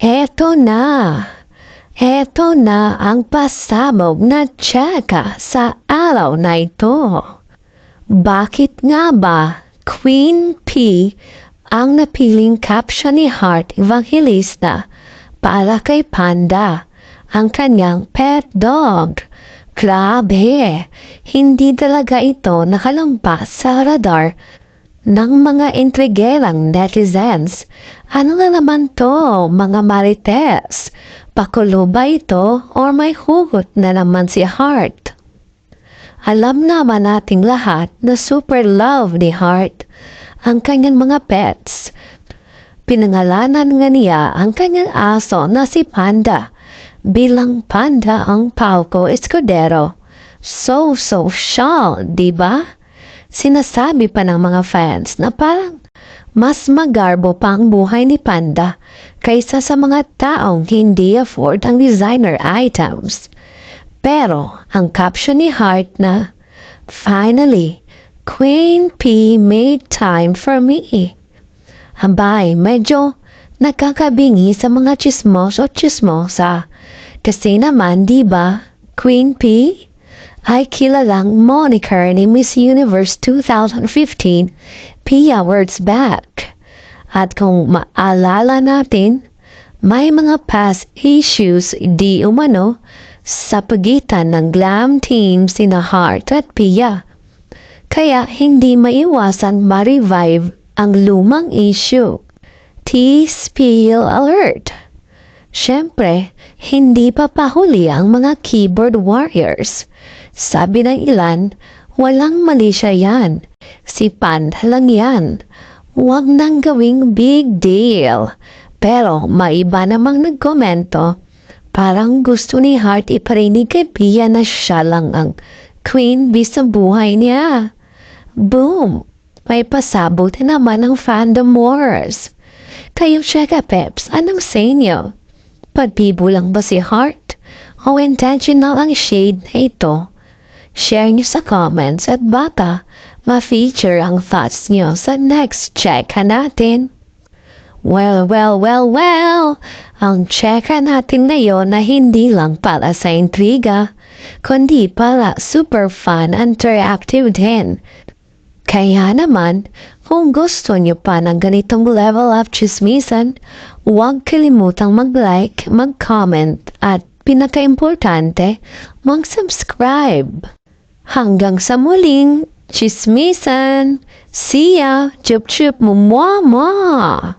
Eto na. Eto na ang pasabog na tsaka sa araw na ito. Bakit nga ba Queen P ang napiling caption ni Heart Evangelista para kay Panda, ang kanyang pet dog? Grabe, hindi talaga ito nakalampas sa radar ng mga intrigerang netizens. Ano na naman to, mga marites? Pakulo ba ito or may hugot na naman si Heart? Alam naman nating lahat na super love ni Heart ang kanyang mga pets. Pinangalanan nga niya ang kanyang aso na si Panda bilang Panda ang Pauco Escudero. So social, di ba? Sinasabi pa ng mga fans na parang mas magarbo pa ang buhay ni Panda kaysa sa mga taong hindi afford ang designer items. Pero ang caption ni Heart na, "Finally, Queen P made time for me." Habay, medyo nakakabingi sa mga chismos o chismosa. Kasi naman, di ba, Queen P ay kilalang moniker ni Miss Universe 2015 Pia Words back. At kung maalala natin, may mga past issues di umano sa pagitan ng glam team sina Heart at Pia. Kaya hindi maiwasan ma-revive ang lumang issue. T-spill alert! Siyempre, hindi pa pahuli ang mga keyboard warriors. Sabi ng ilan, walang mali siya yan. Si Panda lang yan. Huwag nang gawing big deal. Pero maiba namang nagkomento, parang gusto ni Heart iparinig kay Pia na siya lang ang Queen Bee sa buhay niya. Boom! May pasabot na naman ang fandom wars. Kayo Cheka Peps, anong sa inyo? Pagbibo lang ba si Heart? O intentional ang shade na ito? Share nyo sa comments at baka ma-feature ang thoughts nyo sa next cheka natin. Well, ang cheka natin ngayon na hindi lang para sa intriga, kundi para super fun and interactive din. Kaya naman, kung gusto nyo pa ng ganitong level of chismisan, huwag kalimutang mag-like, mag-comment at pinaka-importante, mag-subscribe. Hanggang sa muling chismisan! See ya! Chup chup! Mwah!